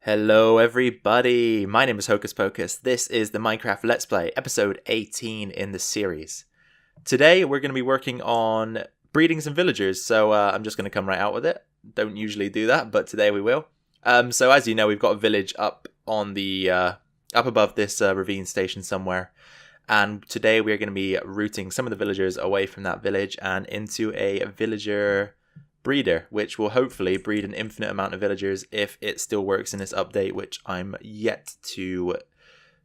Hello everybody, my name is Hocus Pocus. This is the Minecraft Let's Play, episode 18 in the series. Today we're going to be working on breeding some villagers, so I'm just going to come right out with it. Don't usually do that, but today we will. So as you know, we've got a village up on the up above this ravine station somewhere. And today we're going to be routing some of the villagers away from that village and into a villager breeder, which will hopefully breed an infinite amount of villagers if it still works in this update, which I'm yet to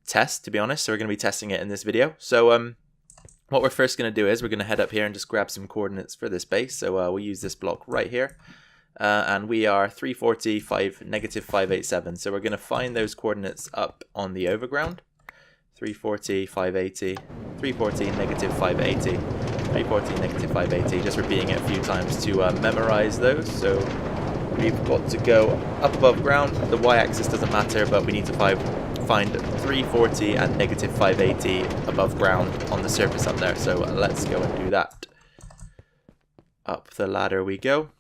test, to be honest. So we're going to be testing it in this video. So what we're first going to do is we're going to head up here and just grab some coordinates for this base. So we'll use this block right here. And we are 340, negative 587. So we're going to find those coordinates up on the overground. 340, 580, 340, negative 580. 340, negative 580, just repeating it a few times to memorize those. So we've got to go up above ground. The y-axis doesn't matter, but we need to find 340 and negative 580 above ground on the surface up there. So let's go and do that. Up the ladder we go.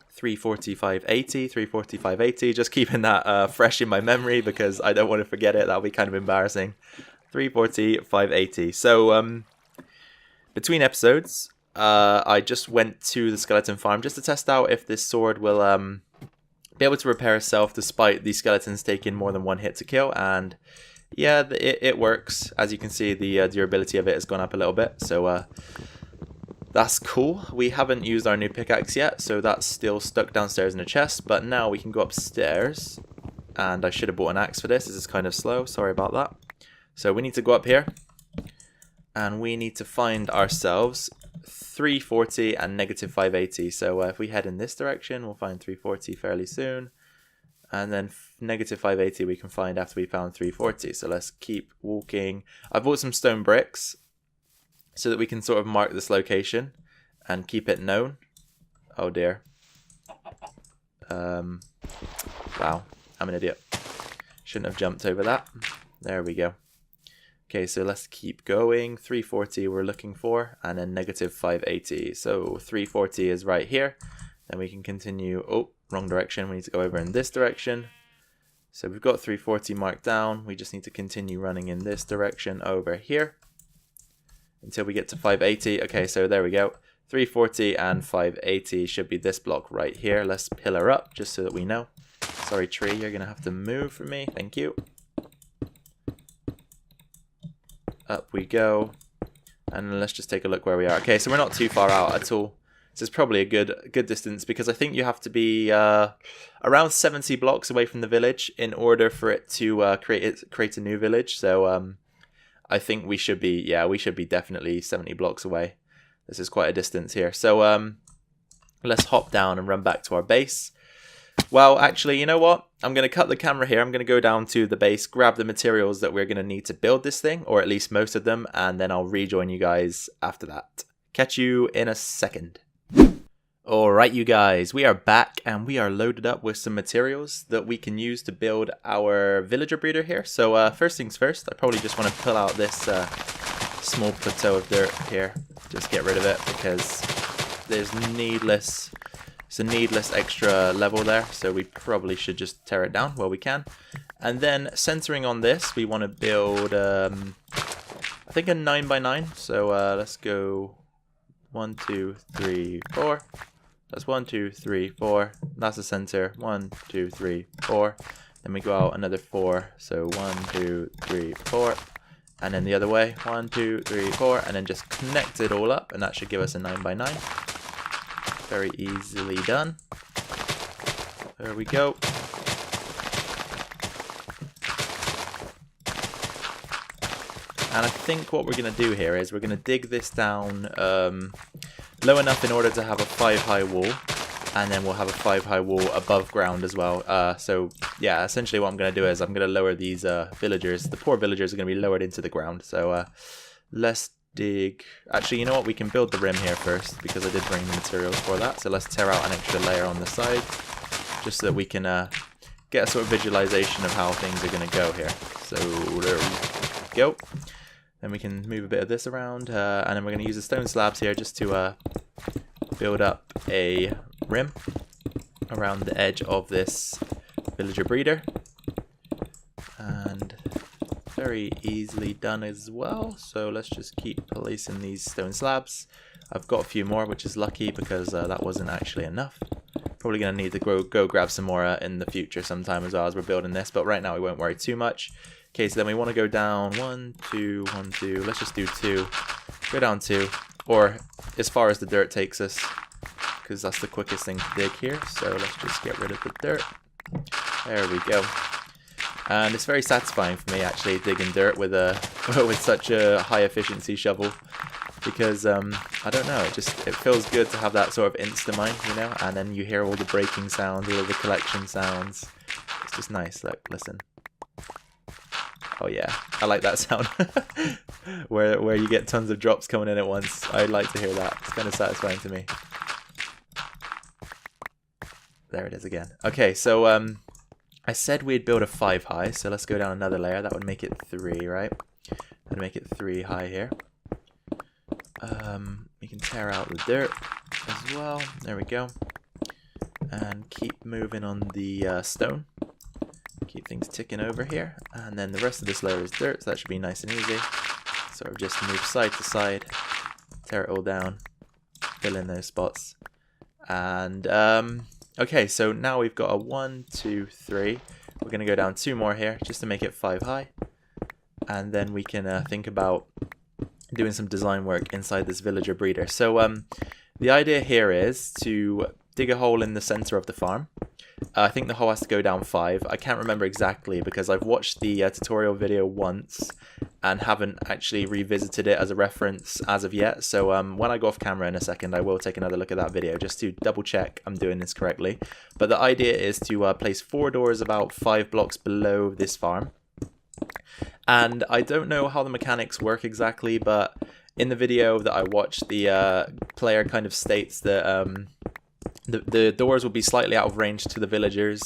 340, 580, 340, 580. Just keeping that fresh in my memory because I don't want to forget it. That'll be kind of embarrassing. 340, 580. So between episodes, I just went to the skeleton farm just to test out if this sword will be able to repair itself despite the skeletons taking more than one hit to kill. And yeah, it works. As you can see, the durability of it has gone up a little bit. So that's cool. We haven't used our new pickaxe yet, so that's still stuck downstairs in a chest. But now we can go upstairs. And I should have bought an axe for this. This is kind of slow. Sorry about that. So we need to go up here. And we need to find ourselves 340 and negative 580. So if we head in this direction, we'll find 340 fairly soon. And then negative 580 we can find after we found 340. So let's keep walking. I bought some stone bricks so that we can sort of mark this location and keep it known. Oh dear. Wow, I'm an idiot. Shouldn't have jumped over that. There we go. Okay, so let's keep going. 340 we're looking for, and then negative 580. So 340 is right here. Then we can continue. Oh, wrong direction. We need to go over in this direction. So we've got 340 marked down. We just need to continue running in this direction over here until we get to 580. Okay, so there we go. 340 and 580 should be this block right here. Let's pillar up just so that we know. Sorry, tree, you're going to have to move for me. Thank you. Up we go, and let's just take a look where we are. Okay, so we're not too far out at all. This is probably a good distance because I think you have to be around 70 blocks away from the village in order for it to create a new village. So I think we should be definitely 70 blocks away. This is quite a distance here. So let's hop down and run back to our base. Well, actually, you know what? I'm going to cut the camera here. I'm going to go down to the base, grab the materials that we're going to need to build this thing, or at least most of them, and then I'll rejoin you guys after that. Catch you in a second. Alright, you guys, we are back, and we are loaded up with some materials that we can use to build our villager breeder here. So first things first, I probably just want to pull out this small plateau of dirt here. Just get rid of it because there's it's a needless extra level there, so we probably should just tear it down while we can. And then centering on this, we want to build, I think a 9x9. So let's go 1, 2, 3, 4. That's 1, 2, 3, 4. That's the center. 1, 2, 3, 4. Then we go out another 4. So 1, 2, 3, 4. And then the other way. 1, 2, 3, 4. And then just connect it all up, and that should give us a 9x9. Very easily done. There we go. And I think what we're going to do here is we're going to dig this down low enough in order to have a 5-high wall. And then we'll have a 5-high wall above ground as well. So yeah, essentially what I'm going to do is I'm going to lower these villagers. The poor villagers are going to be lowered into the ground. So let's dig. Actually, you know what? We can build the rim here first because I did bring the materials for that. So let's tear out an extra layer on the side just so that we can get a sort of visualization of how things are going to go here. So there we go. Then we can move a bit of this around, and then we're going to use the stone slabs here just to build up a rim around the edge of this villager breeder. And very easily done as well. So let's just keep placing these stone slabs. I've got a few more, which is lucky because that wasn't actually enough. Probably going to need to go grab some more in the future sometime as well as we're building this. But right now we won't worry too much. Okay, so then we want to go down 1, 2, 1, 2. Let's just do 2. Go down 2. Or as far as the dirt takes us. Because that's the quickest thing to dig here. So let's just get rid of the dirt. There we go. And it's very satisfying for me actually digging dirt with with such a high efficiency shovel. Because I don't know, it feels good to have that sort of insta-mine, you know, and then you hear all the breaking sounds, all of the collection sounds. It's just nice. Look, listen. Oh yeah, I like that sound. where you get tons of drops coming in at once. I like to hear that. It's kind of satisfying to me. There it is again. Okay, so I said we'd build a 5 high, so let's go down another layer. That would make it 3, right? That'd make it 3 high here. We can tear out the dirt as well. There we go. And keep moving on the stone. Keep things ticking over here. And then the rest of this layer is dirt, so that should be nice and easy. So just move side to side, tear it all down, fill in those spots. And okay, so now we've got a 1, 2, 3. We're going to go down 2 more here just to make it 5 high. And then we can think about doing some design work inside this villager breeder. So the idea here is to dig a hole in the center of the farm. I think the hole has to go down 5. I can't remember exactly because I've watched the tutorial video once and haven't actually revisited it as a reference as of yet. So when I go off camera in a second, I will take another look at that video just to double check I'm doing this correctly. But the idea is to place 4 doors about 5 blocks below this farm. And I don't know how the mechanics work exactly, but in the video that I watched, the player kind of states that the doors will be slightly out of range to the villagers,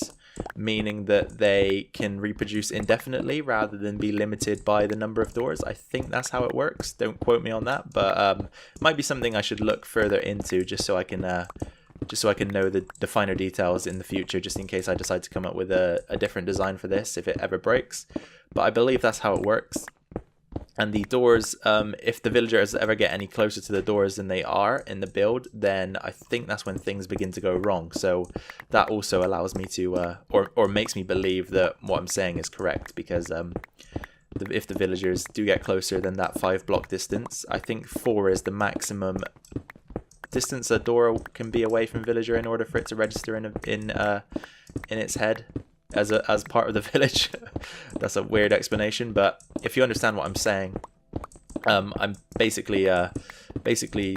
meaning that they can reproduce indefinitely rather than be limited by the number of doors. I think that's how it works. Don't quote me on that, but it might be something I should look further into just so I can know the finer details in the future, just in case I decide to come up with a different design for this if it ever breaks. But I believe that's how it works. And the doors, if the villagers ever get any closer to the doors than they are in the build, then I think that's when things begin to go wrong. So that also allows me to, or makes me believe that what I'm saying is correct, because if the villagers do get closer than that 5 block distance, I think 4 is the maximum distance a door can be away from villager in order for it to register in its head as part of the village. That's a weird explanation, but if you understand what I'm saying, I'm basically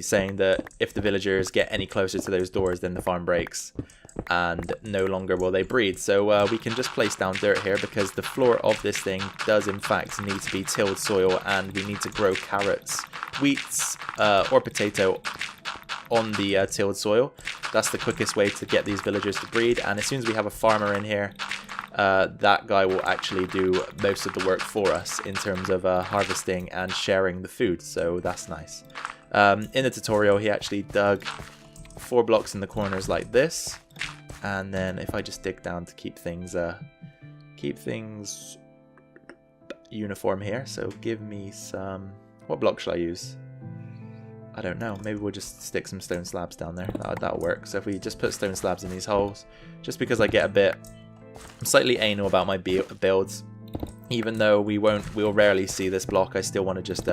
saying that if the villagers get any closer to those doors, then the farm breaks and no longer will they breed. So we can just place down dirt here because the floor of this thing does in fact need to be tilled soil, and we need to grow carrots, wheats, or potato on the tilled soil. That's the quickest way to get these villagers to breed, and as soon as we have a farmer in here, that guy will actually do most of the work for us in terms of harvesting and sharing the food, so that's nice. In the tutorial he actually dug 4 blocks in the corners like this, and then if I just dig down to keep things uniform here, so give me some, what block should I use? I don't know, maybe we'll just stick some stone slabs down there. That'll work. So if we just put stone slabs in these holes, just because I'm slightly anal about my builds, even though we'll rarely see this block, I still want to just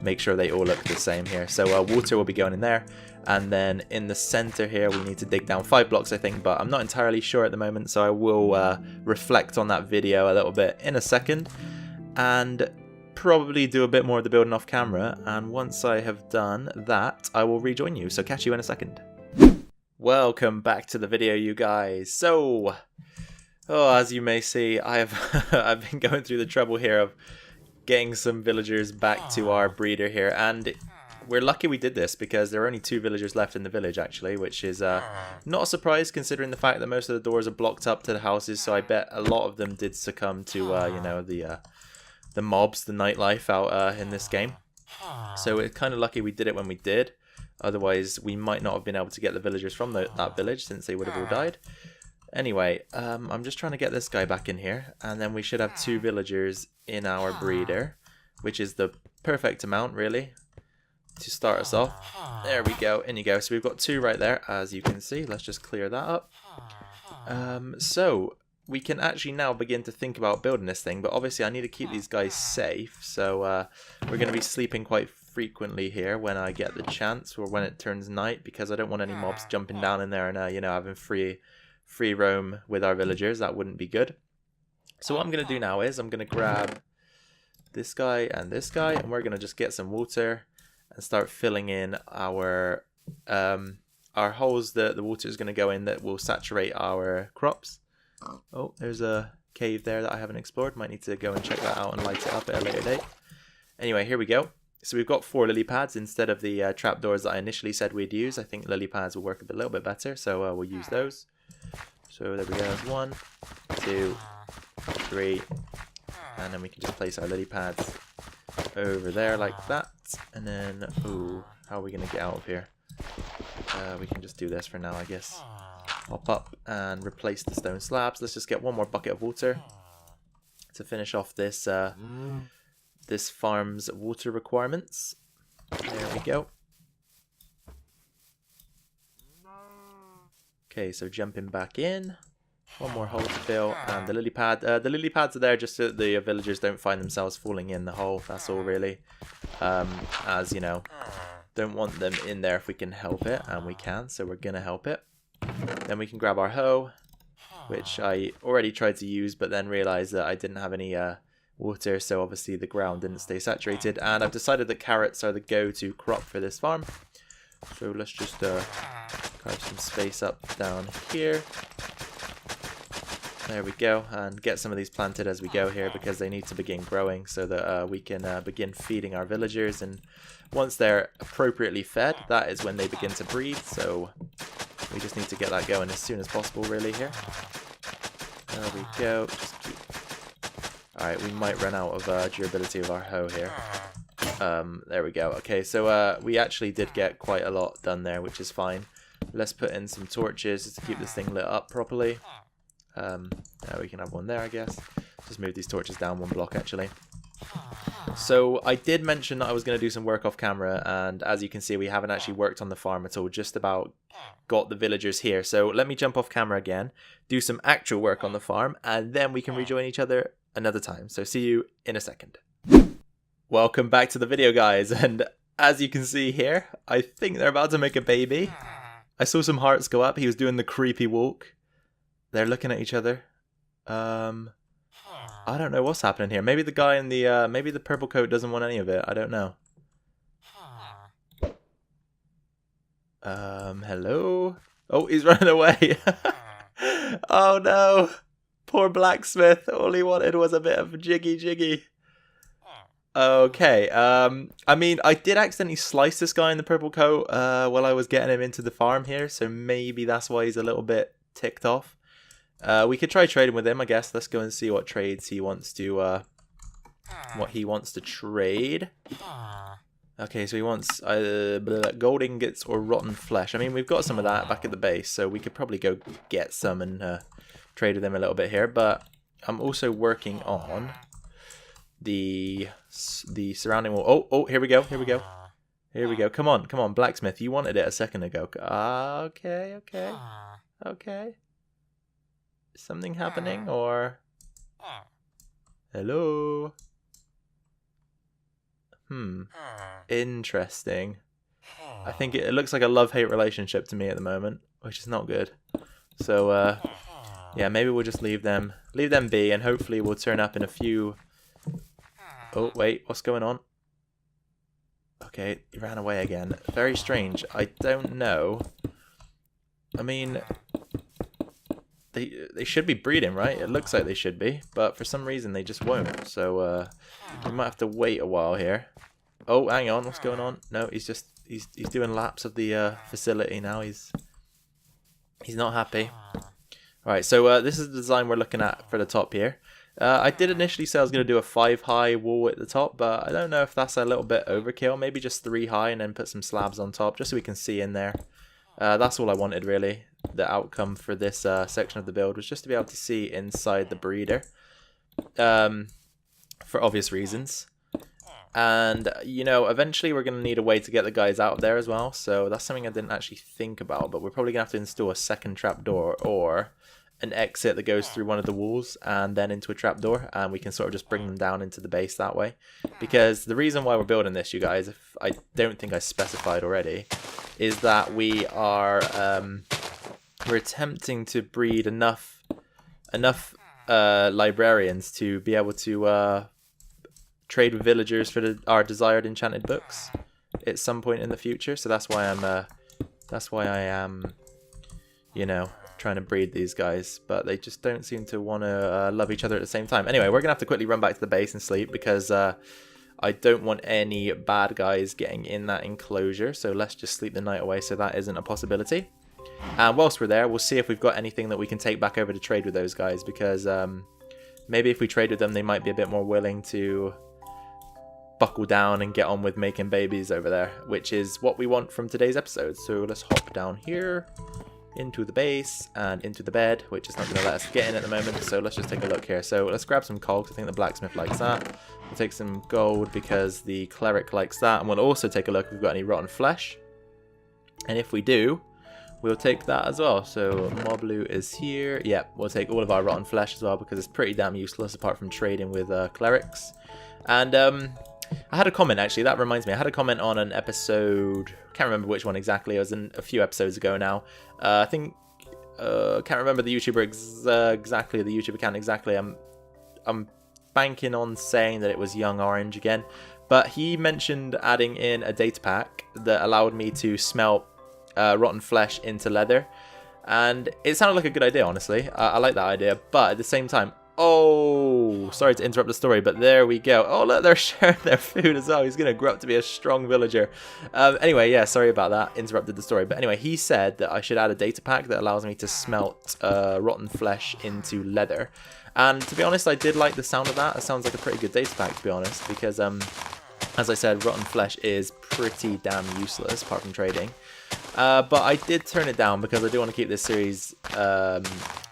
make sure they all look the same here. So water will be going in there, and then in the center here we need to dig down 5 blocks I think, but I'm not entirely sure at the moment, so I will reflect on that video a little bit in a second and probably do a bit more of the building off camera, and once I have done that I will rejoin you, so catch you in a second. Welcome back to the video, you guys. So as you may see, I've been going through the trouble here of getting some villagers back to our breeder here, and we're lucky we did this because there are only 2 villagers left in the village actually, which is not a surprise considering the fact that most of the doors are blocked up to the houses, so I bet a lot of them did succumb to you know, the mobs, the nightlife out in this game. So we're kind of lucky we did it when we did. Otherwise, we might not have been able to get the villagers from that village since they would have all died. Anyway, I'm just trying to get this guy back in here, and then we should have 2 villagers in our breeder, which is the perfect amount, really, to start us off. There we go, in you go. So we've got 2 right there, as you can see. Let's just clear that up. So we can actually now begin to think about building this thing, but obviously I need to keep these guys safe, so we're going to be sleeping quite frequently here when I get the chance, or when it turns night, because I don't want any mobs jumping down in there and, you know, having free roam with our villagers. That wouldn't be good. So what I'm going to do now is I'm going to grab this guy, and we're going to just get some water and start filling in our holes that the water is going to go in that will saturate our crops. Oh, there's a cave there that I haven't explored. Might need to go and check that out and light it up at a later date. Anyway, here we go. So we've got 4 lily pads instead of the trapdoors that I initially said we'd use. I think lily pads will work a little bit better, so we'll use those. So there we go. 1, 2, 3, and then we can just place our lily pads over there like that. And then, ooh, how are we going to get out of here? We can just do this for now, I guess. Hop up and replace the stone slabs. Let's just get 1 more bucket of water to finish off this this farm's water requirements. There we go. Okay, so jumping back in. 1 more hole to fill, and the lily pad. The lily pads are there just so that the villagers don't find themselves falling in the hole. That's all really. As you know, don't want them in there if we can help it, and we can, so we're gonna help it. Then we can grab our hoe, which I already tried to use, but then realized that I didn't have any water, so obviously the ground didn't stay saturated. And I've decided that carrots are the go-to crop for this farm. So let's just carve some space up down here. There we go, and get some of these planted as we go here, because they need to begin growing so that we can begin feeding our villagers. And once they're appropriately fed, that is when they begin to breed. So we just need to get that going as soon as possible, really, here. There we go. Just keep... Alright, we might run out of durability of our hoe here. There we go. Okay, so we actually did get quite a lot done there, which is fine. Let's put in some torches just to keep this thing lit up properly. We can have 1 there, I guess. Just move these torches down 1 block, actually. So I did mention that I was going to do some work off camera, and as you can see, we haven't actually worked on the farm at all, just about got the villagers here. So let me jump off camera again, do some actual work on the farm, and then we can rejoin each other another time. So see you in a second. Welcome back to the video, guys, and as you can see here, I think they're about to make a baby. I saw some hearts go up. He was doing the creepy walk. They're looking at each other. I don't know what's happening here. Maybe the guy in the maybe the purple coat doesn't want any of it. I don't know. Hello? Oh, he's running away. Oh no. Poor blacksmith. All he wanted was a bit of jiggy. Okay. I mean, I did accidentally slice this guy in the purple coat while I was getting him into the farm here, so maybe that's why he's a little bit ticked off. We could try trading with him, I guess. Let's go and see what trades he wants to trade. Okay, so he wants gold ingots or rotten flesh. I mean, we've got some of that back at the base, so we could probably go get some and trade with him a little bit here. But I'm also working on the surrounding wall. Oh, here we go. Here we go. Come on, blacksmith. You wanted it a second ago. Okay. Something happening, or hello? Interesting. I think it looks like a love-hate relationship to me at the moment, which is not good. So yeah, maybe we'll just leave them be, and hopefully we'll turn up in a few. Oh wait, what's going on? Okay, he ran away again. Very strange. I don't know. I mean, they should be breeding, right? It looks like they should be, but for some reason they just won't. So we might have to wait a while here. Oh, hang on, what's going on? No, he's doing laps of the facility now. He's not happy. All right, so this is the design we're looking at for the top here. I did initially say I was going to do a 5-high wall at the top, but I don't know if that's a little bit overkill. Maybe just 3 high and then put some slabs on top, just so we can see in there. That's all I wanted, really. the outcome for this section of the build was just to be able to see inside the breeder, for obvious reasons. And, you know, eventually we're going to need a way to get the guys out of there as well. So that's something I didn't actually think about. But we're probably going to have to install a second trapdoor or an exit that goes through one of the walls and then into a trapdoor. And we can sort of just bring them down into the base that way. Because the reason why we're building this, you guys, if I don't think I specified already, is that we are we're attempting to breed enough librarians to be able to trade with villagers for our desired enchanted books at some point in the future. So that's why I am, you know, trying to breed these guys, but they just don't seem to want to love each other at the same time. Anyway, we're gonna have to quickly run back to the base and sleep because I don't want any bad guys getting in that enclosure. So let's just sleep the night away so that isn't a possibility. And whilst we're there, we'll see if we've got anything that we can take back over to trade with those guys, because maybe if we trade with them, they might be a bit more willing to buckle down and get on with making babies over there, which is what we want from today's episode. So let's hop down here into the base and into the bed, which is not going to let us get in at the moment. So let's just take a look here. So let's grab some coal, because I think the blacksmith likes that. We'll take some gold because the cleric likes that, and we'll also take a look if we've got any rotten flesh, and if we do, we'll take that as well. So Moblu is here. Yep, we'll take all of our rotten flesh as well, because it's pretty damn useless apart from trading with clerics. And I had a comment, actually, that reminds me. I had a comment on an episode, can't remember which one exactly. It was in a few episodes ago now. I think, can't remember the YouTuber exactly, the YouTube account exactly. I'm banking on saying that it was Young Orange again. But he mentioned adding in a data pack that allowed me to smelt rotten flesh into leather. And it sounded like a good idea, honestly. I like that idea, but at the same time, oh, sorry to interrupt the story, but there we go. Oh, look, they're sharing their food as well. He's going to grow up to be a strong villager. Anyway, yeah, sorry about that. Interrupted the story. But anyway, he said that I should add a data pack that allows me to smelt rotten flesh into leather. And to be honest, I did like the sound of that. It sounds like a pretty good data pack, to be honest, because, as I said, rotten flesh is pretty damn useless, apart from trading. But I did turn it down because I do want to keep this series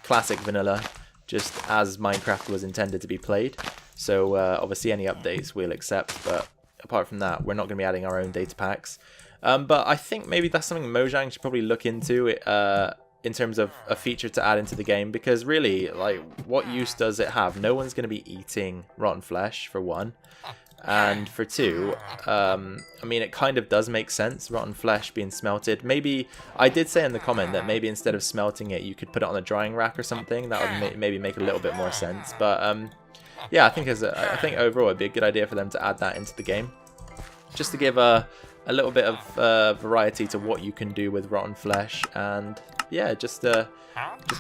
classic vanilla, just as Minecraft was intended to be played. So obviously any updates we'll accept, but apart from that, we're not going to be adding our own data packs. But I think maybe that's something Mojang should probably look into in terms of a feature to add into the game, because really, like, what use does it have? No one's going to be eating rotten flesh, for one. And for two, I mean, it kind of does make sense, rotten flesh being smelted. Maybe, I did say in the comment that maybe instead of smelting it, you could put it on a drying rack or something. That would maybe make a little bit more sense. But yeah, I think overall it'd be a good idea for them to add that into the game, just to give a little bit of variety to what you can do with rotten flesh, and yeah, just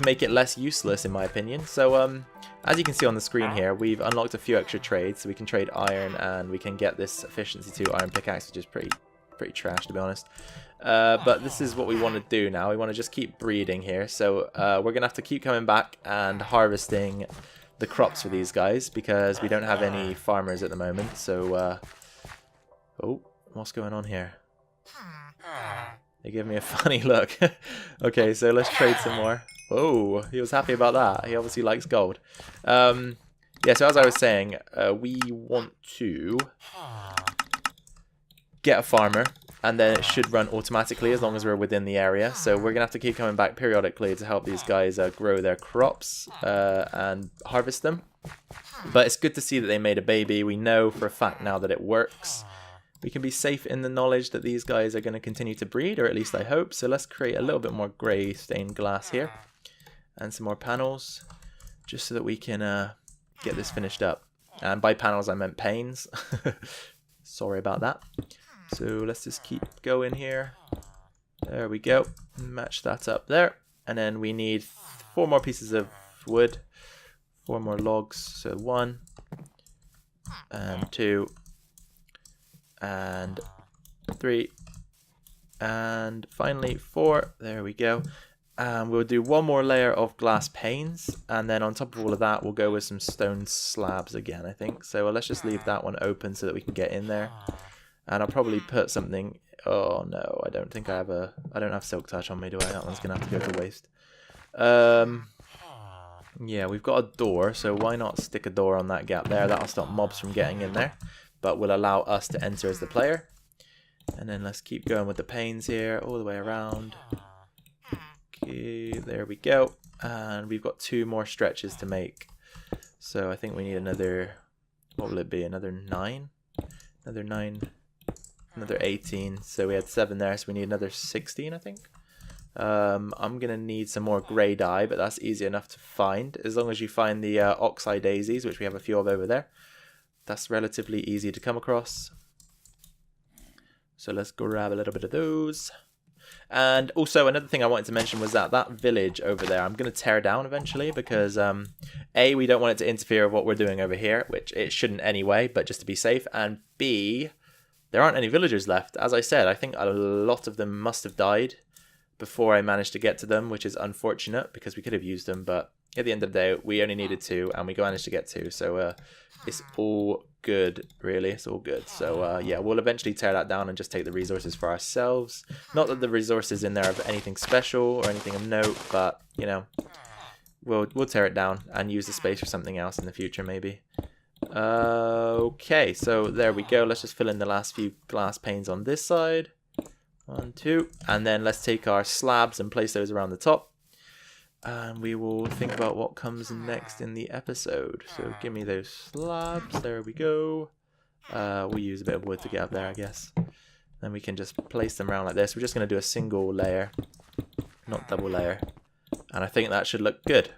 make it less useless, in my opinion. So as you can see on the screen here, we've unlocked a few extra trades. So we can trade iron, and we can get this efficiency 2 iron pickaxe, which is pretty trash, to be honest. But this is what we want to do now. We want to just keep breeding here. So we're going to have to keep coming back and harvesting the crops for these guys, because we don't have any farmers at the moment. So, oh, what's going on here? They give me a funny look. Okay, so let's trade some more. Oh, he was happy about that. He obviously likes gold. Yeah, so as I was saying, we want to get a farmer, and then it should run automatically as long as we're within the area. So we're going to have to keep coming back periodically to help these guys grow their crops and harvest them. But it's good to see that they made a baby. We know for a fact now that it works. We can be safe in the knowledge that these guys are going to continue to breed, or at least I hope. So let's create a little bit more grey stained glass here, and some more panels, just so that we can get this finished up. And by panels I meant panes. Sorry about that. So let's just keep going here. There we go. Match that up there. And then we need 4 more pieces of wood, 4 more logs. So 1 and 2 and 3 and finally 4. There we go. And we'll do 1 more layer of glass panes, and then on top of all of that we'll go with some stone slabs again, I think. So let's just leave that one open so that we can get in there. And I'll probably put something Oh no, I don't think I have I don't have Silk Touch on me, do I? That one's gonna have to go to waste. Yeah, we've got a door, so why not stick a door on that gap there? That'll stop mobs from getting in there, but will allow us to enter as the player. And then let's keep going with the panes here, all the way around. Okay, there we go. And we've got 2 more stretches to make. So I think we need another, what will it be? Another 9? Another 9, another 18. So we had 7 there, so we need another 16, I think. I'm going to need some more grey dye, but that's easy enough to find. As long as you find the oxeye daisies, which we have a few of over there. That's relatively easy to come across. So let's grab a little bit of those. And also another thing I wanted to mention was that village over there, I'm going to tear down eventually because A, we don't want it to interfere with what we're doing over here, which it shouldn't anyway, but just to be safe. And B, there aren't any villagers left. As I said, I think a lot of them must have died before I managed to get to them, which is unfortunate because we could have used them, but at the end of the day, we only needed 2 and we managed to get 2. So it's all good, really. It's all good. So yeah, we'll eventually tear that down and just take the resources for ourselves. Not that the resources in there are anything special or anything of note, but you know, we'll tear it down and use the space for something else in the future, maybe. Okay, so there we go. Let's just fill in the last few glass panes on this side. 1, 2, and then let's take our slabs and place those around the top. And we will think about what comes next in the episode. So give me those slabs. There we go. We'll use a bit of wood to get up there, I guess. Then we can just place them around like this. We're just going to do a single layer, not double layer. And I think that should look good.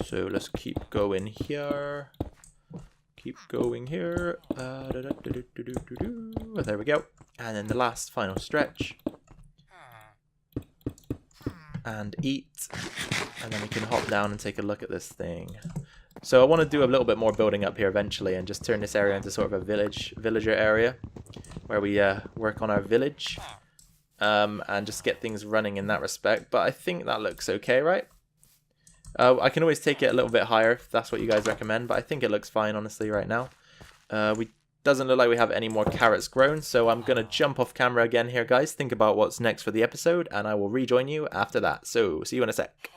So let's keep going here. Keep going here. There we go. And then the last final stretch. And eat. And then we can hop down and take a look at this thing. So I want to do a little bit more building up here eventually and just turn this area into sort of a villager area where we work on our village and just get things running in that respect. But I think that looks okay, right? I can always take it a little bit higher if that's what you guys recommend, but I think it looks fine honestly right now. Doesn't look like we have any more carrots grown, so I'm going to jump off camera again here, guys. Think about what's next for the episode, and I will rejoin you after that. So, see you in a sec.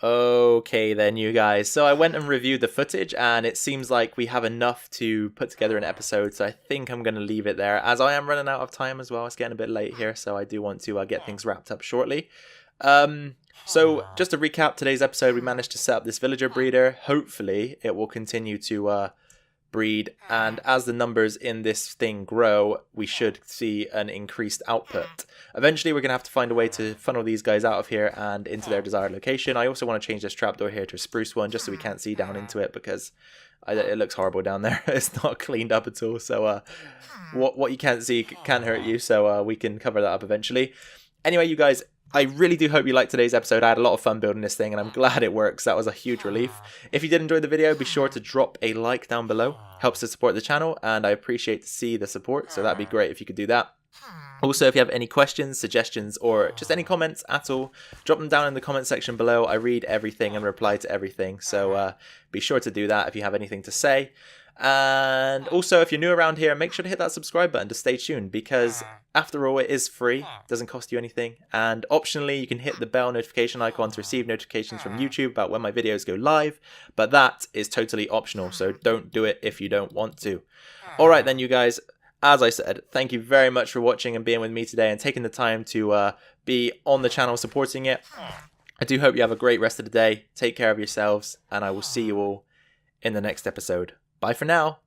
Okay then, you guys. So I went and reviewed the footage, and it seems like we have enough to put together an episode, so I think I'm going to leave it there, as I am running out of time as well. It's getting a bit late here, so I do want to get things wrapped up shortly. So, just to recap today's episode, we managed to set up this villager breeder. Hopefully, it will continue to breed, and as the numbers in this thing grow, we should see an increased output. Eventually we're going to have to find a way to funnel these guys out of here and into their desired location. I also want to change this trapdoor here to a spruce one just so we can't see down into it because it looks horrible down there. It's not cleaned up at all, so what you can't see can hurt you, so we can cover that up eventually. Anyway, you guys, I really do hope you liked today's episode. I had a lot of fun building this thing, and I'm glad it works. That was a huge relief. If you did enjoy the video, be sure to drop a like down below. Helps to support the channel, and I appreciate to see the support, so that'd be great if you could do that. Also, if you have any questions, suggestions, or just any comments at all, drop them down in the comment section below. I read everything and reply to everything, so be sure to do that if you have anything to say. And also, if you're new around here, make sure to hit that subscribe button to stay tuned, because after all, it is free, doesn't cost you anything, and optionally you can hit the bell notification icon to receive notifications from YouTube about when my videos go live, but that is totally optional, so don't do it if you don't want to. Alright then, you guys, as I said, thank you very much for watching and being with me today and taking the time to be on the channel supporting it. I do hope you have a great rest of the day, take care of yourselves, and I will see you all in the next episode. Bye for now.